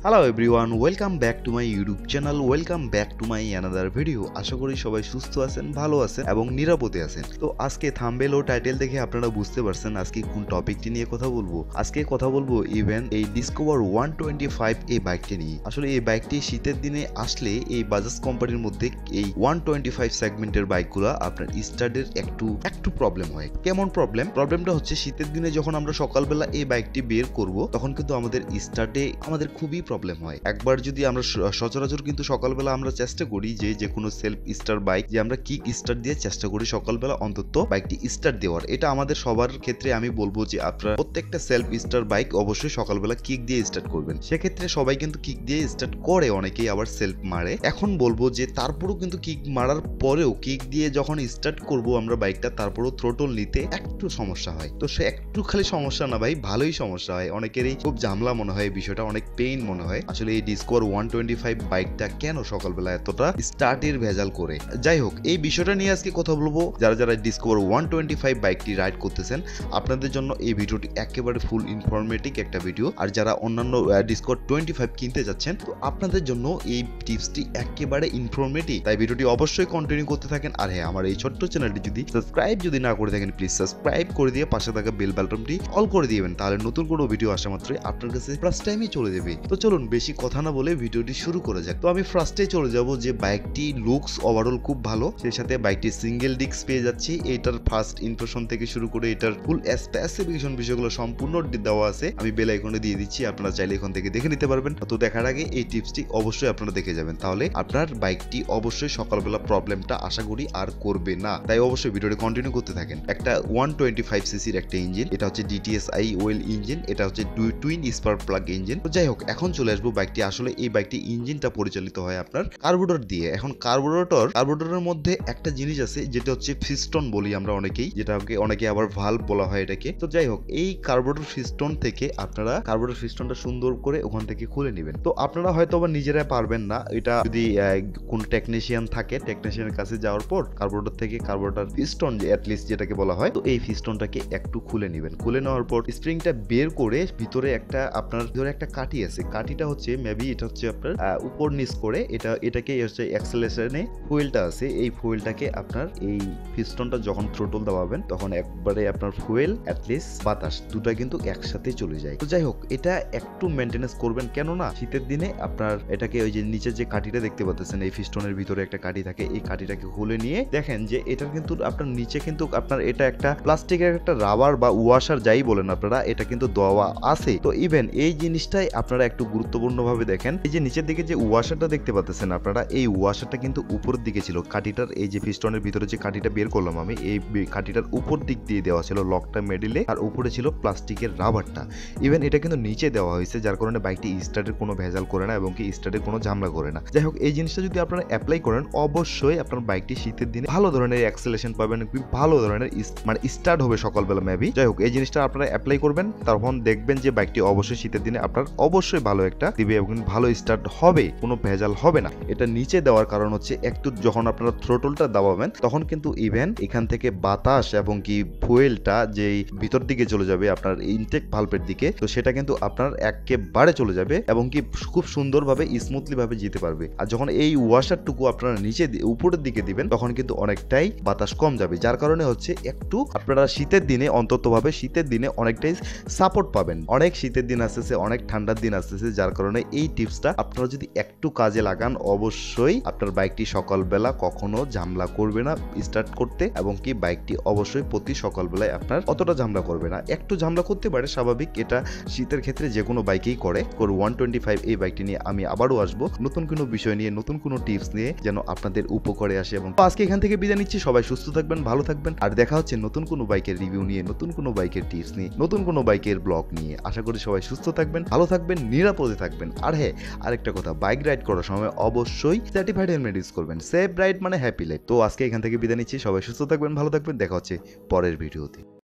Hello everyone, welcome back to my YouTube channel, welcome back to my another video. আশা করি সবাই সুস্থ আছেন, ভালো আছেন এবং নিরাপদে আছেন। তো আজকে থাম্বনেল ও টাইটেল দেখে আপনারা বুঝতে পারছেন আজকে কোন টপিকটি নিয়ে কথা বলবো। আজকে কথা বলবো ইভেন এই ডিসকভার 125 এই বাইকটি নিয়ে। আসলে এই বাইকটি শীতের দিনে আসলে এই বাজাজ কোম্পানির মধ্যে এই 125 সেগমেন্টের বাইকগুলো আপনার স্টার্টের একটু প্রবলেম হয়। কেমন প্রবলেম? প্রবলেমটা হচ্ছে শীতের দিনে যখন আমরা সকালবেলা এই বাইকটি বের করব তখন কিন্তু আমাদের স্টার্টে আমাদের খুবই প্রবলেম হয়। একবার যদি আমরা সচরাচর কিন্তু সকালবেলা আমরা চেষ্টা করি যে কোনো সেলফ স্টার্ট বাইক যে আমরা কিক স্টার্ট দিয়ে চেষ্টা করি সকালবেলা অন্তত বাইকটি স্টার্ট দেওয়ার। এটা আমাদের সবার ক্ষেত্রে আমি বলবো যে আপনারা প্রত্যেকটা সেলফ স্টার্ট বাইক অবশ্যই সকালবেলা কিক দিয়ে স্টার্ট করবেন। সেক্ষেত্রে সবাই কিন্তু কিক দিয়ে স্টার্ট করে, অনেকেই আবার সেলফ মারে। এখন বলবো যে তারপরেও কিন্তু কিক মারার পরেও কিক দিয়ে যখন স্টার্ট করব আমরা বাইকটা, তারপরেও থ্রোটল নিতে একটু সমস্যা হয়। তো সে একটু খালি সমস্যা না ভাই, ভালোই সমস্যা হয়। অনেকেরই খুব ঝামেলা মনে হয়, বিষয়টা অনেক পেইন মনে হয়। আসলে এই ডিসকভার 125 বাইকটা কেন সকালবেলা এতটা স্টার্টের ভেজাল করে? যাই হোক, এই বিষয়টা নিয়ে আজকে কথা বলবো। যারা ডিসকভার 125 বাইকটি রাইড করতেছেন আপনাদের জন্য এই ভিডিওটি একেবারে ফুল ইনফরমেটিভ একটা ভিডিও। আর যারা অন্যান্য ডিসকভার 25 কিনতে যাচ্ছেন তো আপনাদের জন্য এই টিপসটি একেবারে ইনফরমেটিভ, তাই ভিডিওটি অবশ্যই কন্টিনিউ করতে থাকেন। আর হ্যাঁ, আমার এই ছোট্ট চ্যানেলটি যদি না করে থাকেন প্লিজ সাবস্ক্রাইব করে দিয়ে পাশে থাকা বেল বাটনটি অল করে দিবেন, তাহলে নতুন কোনো ভিডিও আসা মাত্রই আপনার কাছে ফার্স্ট টাইমই চলে যাবে। তো চলুন বেশি কথা না বলে ভিডিওটি শুরু করা যাক। তো আমি ফার্স্টে চলে যাব যে বাইকটি লুকস ওভারঅল খুব ভালো, সেই সাথে বাইকটি সিঙ্গেল ডিস্ক পেয়ে যাচ্ছি। এটার ফার্স্ট ইমপ্রেশন থেকে শুরু করে এটার ফুল স্পেসিফিকেশন বিষয়গুলো সম্পূর্ণ দেওয়া আছে। আমি বেল আইকনে দিয়ে দিচ্ছি, আপনারা চাইলে এখান থেকে দেখে নিতে পারবেন। তো দেখার আগে এই টিপসটি অবশ্যই আপনারা দেখে যাবেন, তাহলে আপনার বাইকটি অবশ্যই সকালবেলা প্রবলেমটা আশা করি আর করবে না। তাই অবশ্যই ভিডিওটি কন্টিনিউ করতে থাকেন। একটা 125 সিসির একটা ইঞ্জিন, এটা হচ্ছে DTSI ওয়েল ইঞ্জিন, এটা হচ্ছে টুইন স্পার্ক প্লাগ ইঞ্জিন। তো যাই হোক, এখন চলে আসবো বাইকটি। আসলে এই বাইকটি ইঞ্জিনটা পরিচালিত হয় আপনার কার্বোরেটর দিয়ে। এখন কার্বোরেটরের মধ্যে একটা জিনিস আছে যেটা হচ্ছে পিস্টন বলি আমরা অনেকেই, যেটাকে অনেকে আবার ভালভ বলা হয় এটাকে। তো যাই হোক, এই কার্বোরেটর পিস্টন থেকে আপনারা কার্বোরেটর পিস্টনটা সুন্দর করে ওখান থেকে খুলে নেবেন। তো আপনারা হয়তো আবার নিজেরা পারবেন না, এটা যদি কোন টেকনিশিয়ান থাকে, টেকনিশিয়ানের কাছে যাওয়ার পর কার্বোরেটর থেকে কার্বোরেটর পিস্টন অ্যাটলিস্ট যেটাকে বলা হয়, তো এই পিস্টনটাকে একটু খুলে নেবেন। খুলে নেওয়ার পর স্প্রিংটা বের করে ভিতরে আপনার ভিতরে একটা কাঠি আছে। কাঠিটা হচ্ছে মেবি এটা হচ্ছে আপনার উপর নিচ করে এটাকে হচ্ছে অ্যাক্সেলারেশনে ফুয়েলটা আছে, এই ফুয়েলটাকে আপনার এই পিস্টনটা যখন থ্রোটল দাবাবেন তখন একবারে আপনার ফুয়েল অ্যাটলিস্ট বাতাস দুটা কিন্তু একসাথে চলে যায়। তো যাই হোক, এটা একটু মেনটেনেন্স করবেন, কেননা শীতের দিনে আপনার এটাকে ওই যে নিচে যে কাঠিটা দেখতে পাচ্ছেন এই পিস্টনের ভিতরে একটা কাঠি থাকে, এই কাঠিটাকে খুলে নিয়ে দেখেন যে এটা কিন্তু আপনার নিচে কিন্তু আপনার এটা একটা প্লাস্টিকের একটা রাবার বা ওয়াশার যাই বলেন আপনারা, এটা কিন্তু দেওয়া আছে। তো ইভেন এই জিনিসটাই আপনারা একটু গুরুত্বপূর্ণ ভাবে দেখেন। এই যে নিচের দিকে যে ওয়াশারটা দেখতে পাচ্ছেন আপনারা, এই ওয়াশারটা কিন্তু উপরের দিকে ছিল। কাঠিটার এই যে পিস্টনের ভিতরে যে কাঠিটা বের করলাম আমি, এই কাঠিটার উপর দিক দিয়ে দেওয়া ছিল লকটা মেডিলে, আর উপরে ছিল প্লাস্টিকের রাবারটা। ইভেন এটা কিন্তু নিচে দেওয়া হয়েছে, যার কারণে বাইকটি স্টার্টের কোনো ভেজাল করে না এবং কি স্টার্টের কোনো ঝামেলা করে না। যাই হোক, এই জিনিসটা যদি আপনারা অ্যাপ্লাই করেন অবশ্যই আপনার বাইকটি শীতের দিনে ভালো ধরনের অ্যাক্সেলারেশন পাবেন, ভালো ধরনের মানে স্টার্ট হবে সকালবেলা মেবি। যাই হোক, এই জিনিসটা আপনারা অ্যাপ্লাই করবেন, তখন দেখবেন যে বাইকটি অবশ্যই শীতের দিনে আপনার অবশ্যই ভালো একটা দিবে এবং ভালো স্টার্ট হবে, কোনো ভেজাল হবে না। এটা নিচে দেওয়ার কারণ হচ্ছে একটু যখন আপনারা থ্রোটলটা দাবাবেন তখন কিন্তু ইভেন এখান থেকে বাতাস এবং কি ফুয়েলটা যেই ভিতর দিকে চলে যাবে আপনার ইনটেক ভালভের দিকে, তো সেটা কিন্তু আপনার একেবারে চলে যাবে এবং কি খুব সুন্দরভাবে স্মুথলি ভাবে যেতে পারবে। আর যখন এই ওয়াশারটুকু আপনারা নিচে উপরের দিকে দিবেন তখন কিন্তু অনেকটাই বাতাস কম যাবে, যার কারণে হচ্ছে একটু আপনারা শীতের দিনে অন্ততভাবে শীতের দিনে অনেকটাই সাপোর্ট পাবেন। অনেক শীতের দিন আসতেছে, অনেক ঠান্ডার দিন আসতেছে, যার কারণে এই টিপসটা আপনারা যদি একটু কাজে লাগান অবশ্যই আপনার বাইকটি সকালবেলা কখনো ঝামেলা করবে না স্টার্ট করতে, এবং কি বাইকটি অবশ্যই প্রতি সকালবেলায় আপনার অতটা ঝামেলা করবে না। একটু ঝামেলা করতে পারে, স্বাভাবিক, এটা শীতের ক্ষেত্রে যে কোনো বাইকেই করে। 125 এই বাইকটি নিয়ে আমি আবারও আসবো নতুন কোনো বিষয় নিয়ে, নতুন কোনো টিপস নিয়ে, যেন আপনাদের উপকারে আসে। এবং আজকে এখান থেকে বিদায় নিচ্ছি। সবাই সুস্থ থাকবেন, ভালো থাকবেন, আর দেখা হচ্ছে নতুন কোনো বাইকের রিভিউ নিয়ে, নতুন কোনো বাইকের টিপস নিয়ে, নতুন কোনো বাইকের ব্লগ নিয়ে। আশা করি সবাই সুস্থ থাকবেন, ভালো থাকবেন, নিরাপদে থাকবেন। আর হ্যাঁ, আরেকটা কথা, বাইক রাইড করার সময় অবশ্যই সার্টিফাইড হেলমেট ইউজ করবেন। সেফ রাইড মানে হ্যাপি লাইফ। তো আজকে এখান থেকে বিদায় নিচ্ছি। সবাই সুস্থ থাকবেন, ভালো থাকবেন, দেখা হচ্ছে পরের ভিডিওতে।